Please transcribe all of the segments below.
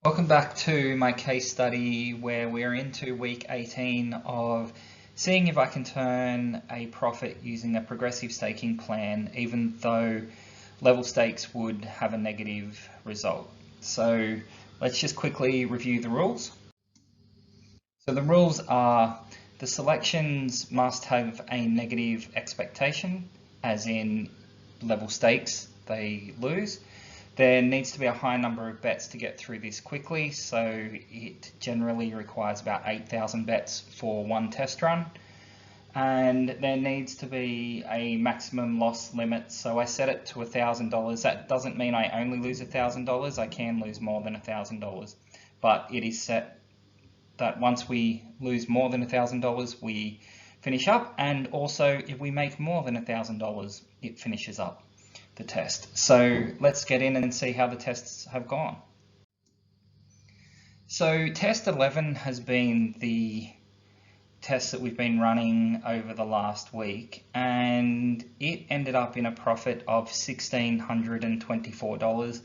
Welcome back to my case study where we're into week 18 of seeing if I can turn a profit using a progressive staking plan, even though level stakes would have a negative result. So let's just quickly review the rules. So the rules are the selections must have a negative expectation, as in level stakes they lose. There needs to be a high number of bets to get through this quickly, so it generally requires about 8,000 bets for one test run. And there needs to be a maximum loss limit, so I set it to $1,000. That doesn't mean I only lose $1,000, I can lose more than $1,000, but it is set that once we lose more than $1,000 we finish up, and also if we make more than $1,000 it finishes up the test. So let's get in and see how the tests have gone. So test 11 has been the test that we've been running over the last week, and it ended up in a profit of $1,624,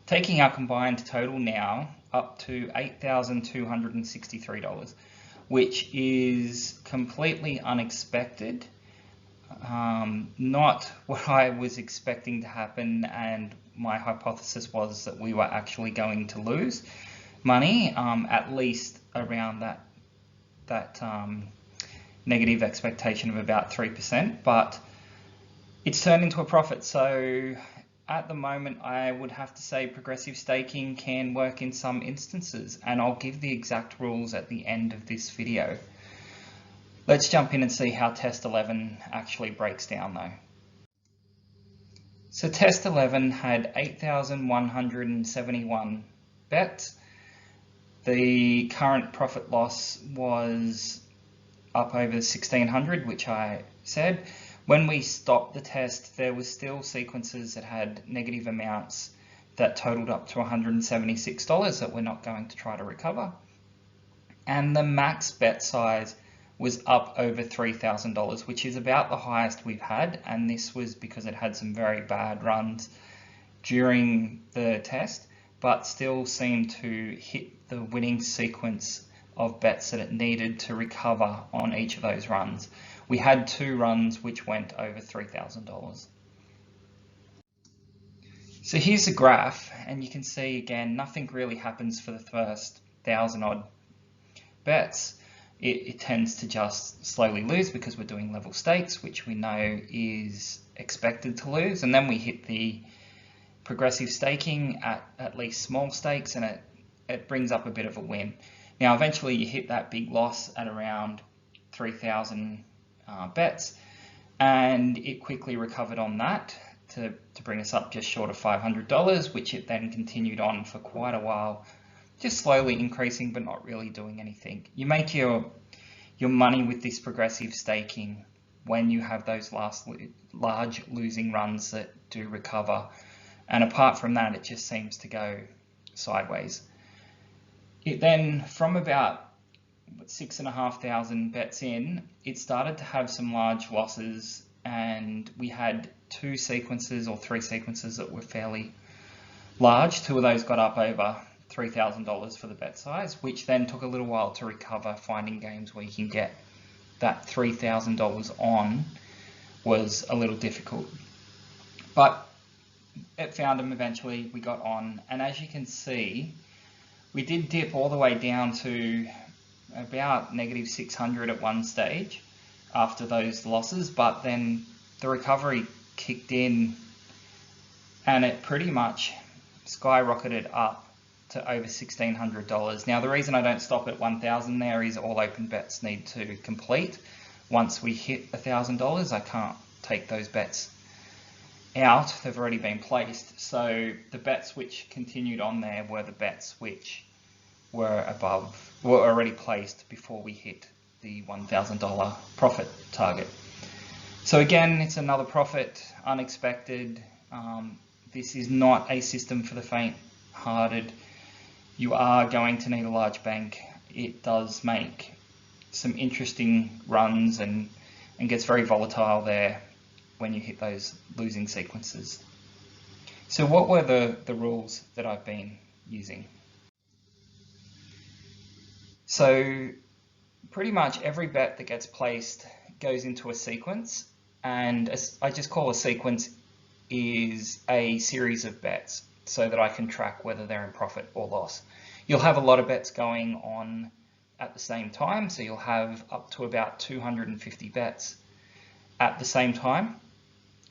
taking our combined total now up to $8,263, which is completely unexpected. Not what I was expecting to happen, and my hypothesis was that we were actually going to lose money, at least around that negative expectation of about 3%, but it's turned into a profit. So at the moment I would have to say progressive staking can work in some instances, and I'll give the exact rules at the end of this video. Let's jump in and see how test 11 actually breaks down though. So test 11 had 8,171 bets. The current profit loss was up over 1,600, which I said. When we stopped the test, there was still sequences that had negative amounts that totaled up to $176 that we're not going to try to recover. And the max bet size was up over $3,000, which is about the highest we've had, and this was because it had some very bad runs during the test, but still seemed to hit the winning sequence of bets that it needed to recover on each of those runs. We had 2 runs which went over $3,000. So here's the graph, and you can see again nothing really happens for the first 1,000 odd bets. It tends to just slowly lose because we're doing level stakes, which we know is expected to lose, and then we hit the progressive staking at least small stakes, and it brings up a bit of a win. Now eventually you hit that big loss at around 3,000 bets, and it quickly recovered on that to bring us up just short of $500, which it then continued on for quite a while, just slowly increasing but not really doing anything. You make your money with this progressive staking when you have those large losing runs that do recover, and apart from that it just seems to go sideways. It then, from about 6,500 bets in, it started to have some large losses, and we had 2 sequences or 3 sequences that were fairly large. 2 of those got up over $3,000 for the bet size, which then took a little while to recover. Finding games where you can get that $3,000 on was a little difficult, but it found them eventually. We got on, and as you can see, we did dip all the way down to about -600 at one stage after those losses, but then the recovery kicked in and it pretty much skyrocketed up to over $1,600. Now the reason I don't stop at 1,000 there is all open bets need to complete. Once we hit $1,000, I can't take those bets out, they've already been placed. So the bets which continued on there were the bets which were already placed before we hit the $1,000 profit target. So again, it's another profit, unexpected. This is not a system for the faint-hearted. You are going to need a large bank. It does make some interesting runs and gets very volatile there when you hit those losing sequences. So what were the rules that I've been using? So pretty much every bet that gets placed goes into a sequence, and I just call a sequence is a series of bets so that I can track whether they're in profit or loss. You'll have a lot of bets going on at the same time, so you'll have up to about 250 bets at the same time.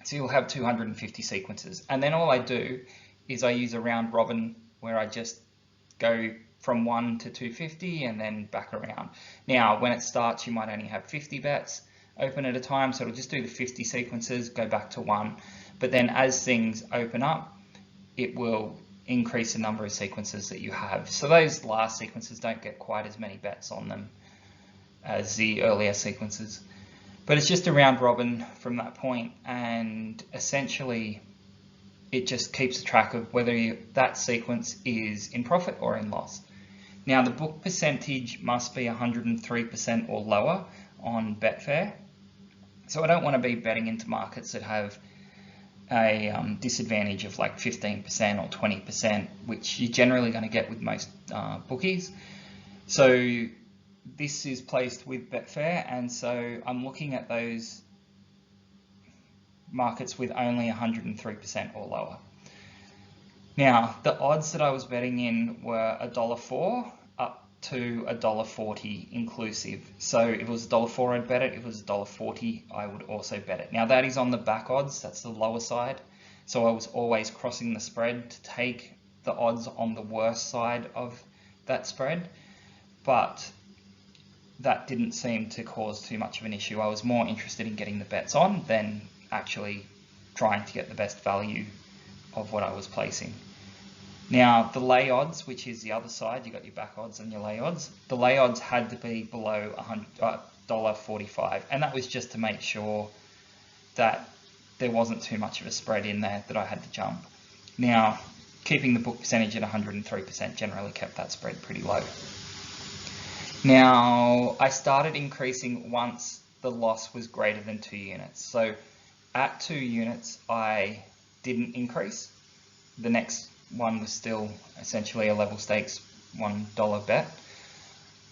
So you'll have 250 sequences. And then all I do is I use a round robin where I just go from 1 to 250 and then back around. Now, when it starts, you might only have 50 bets open at a time, so it'll just do the 50 sequences, go back to 1. But then as things open up, it will increase the number of sequences that you have. So those last sequences don't get quite as many bets on them as the earlier sequences. But it's just a round robin from that point, and essentially it just keeps track of whether that sequence is in profit or in loss. Now the book percentage must be 103% or lower on Betfair. So I don't want to be betting into markets that have a disadvantage of like 15% or 20%, which you're generally going to get with most bookies. So this is placed with Betfair, and so I'm looking at those markets with only 103% or lower. Now, the odds that I was betting in were $1.04 up to $1.40 inclusive. So if it was $1.04, I'd bet it. If it was $1.40, I would also bet it. Now that is on the back odds, that's the lower side. So I was always crossing the spread to take the odds on the worst side of that spread. But that didn't seem to cause too much of an issue. I was more interested in getting the bets on than actually trying to get the best value of what I was placing. Now the lay odds, which is the other side, you got your back odds and your lay odds. The lay odds had to be below $1.45, and that was just to make sure that there wasn't too much of a spread in there that I had to jump. Now, keeping the book percentage at 103% generally kept that spread pretty low. Now, I started increasing once the loss was greater than 2 units. So at 2 units, I didn't increase. The next one was still essentially a level stakes $1 bet.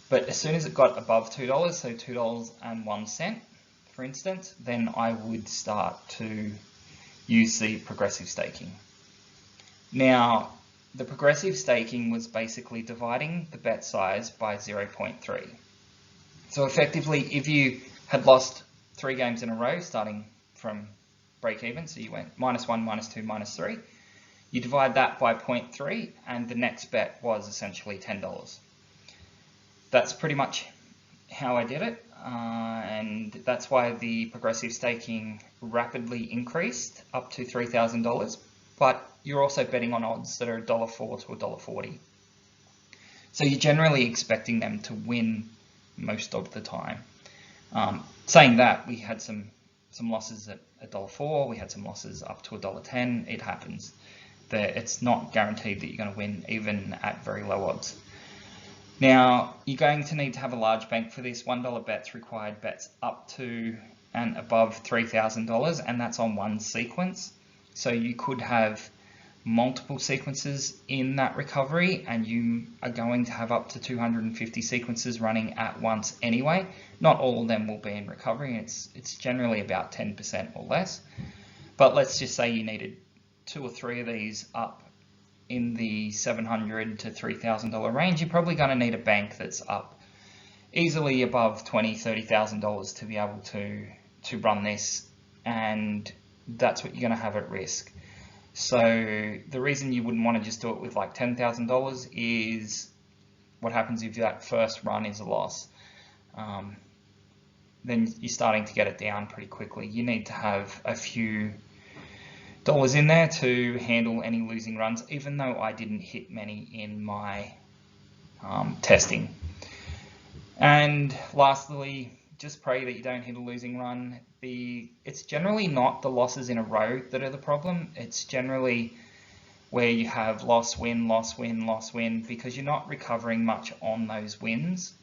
But as soon as it got above $2, so $2.01, for instance, then I would start to use the progressive staking. Now, the progressive staking was basically dividing the bet size by 0.3. So effectively, if you had lost 3 games in a row, starting from break even, so you went -1, -2, -3, you divide that by 0.3, and the next bet was essentially $10. That's pretty much how I did it, and that's why the progressive staking rapidly increased up to $3,000. But you're also betting on odds that are $1.04 to $1.40. So you're generally expecting them to win most of the time. Saying that, we had some losses at $1.04, we had some losses up to $1.10. It happens. It's not guaranteed that you're going to win even at very low odds. Now, you're going to need to have a large bank for this. $1 bets required bets up to and above $3,000, and that's on one sequence. So you could have multiple sequences in that recovery, and you are going to have up to 250 sequences running at once anyway. Not all of them will be in recovery. It's generally about 10% or less. But let's just say you needed 2 or 3 of these up in the $700 to $3,000 range. You're probably going to need a bank that's up easily above $20,000, $30,000 to be able to run this, and that's what you're going to have at risk. So the reason you wouldn't want to just do it with like $10,000 is what happens if that first run is a loss. Then you're starting to get it down pretty quickly. You need to have a few dollars in there to handle any losing runs, even though I didn't hit many in my testing. And lastly, just pray that you don't hit a losing run. It's generally not the losses in a row that are the problem. It's generally where you have loss, win, loss, win, loss, win, because you're not recovering much on those wins.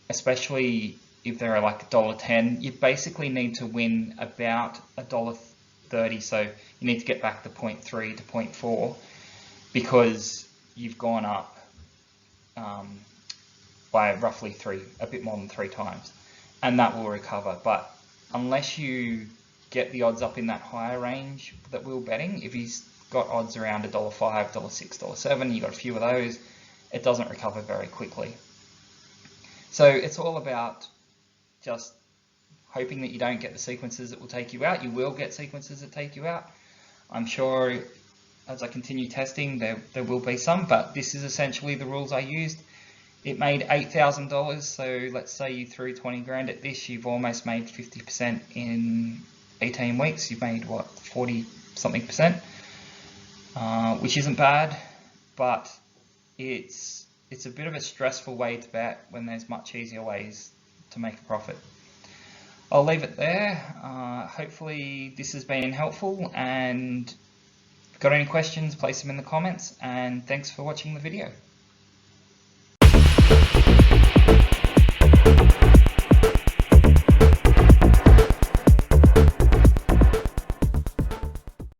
Especially if they're like $1.10, you basically need to win about $1.30. So you need to get back to 0.3 to 0.4 because you've gone up by roughly a bit more than 3 times, and that will recover. But unless you get the odds up in that higher range that we were betting, if he's got odds around $1.05, $1.06, $1.07, you got a few of those, it doesn't recover very quickly. So it's all about just hoping that you don't get the sequences that will take you out. You will get sequences that take you out. I'm sure as I continue testing, there will be some, but this is essentially the rules I used. It made $8,000, so let's say you threw 20 grand at this, you've almost made 50% in 18 weeks. You've made, what, 40 something percent, which isn't bad, but it's a bit of a stressful way to bet when there's much easier ways to make a profit. I'll leave it there. Hopefully this has been helpful, and if you've got any questions, place them in the comments, and thanks for watching the video.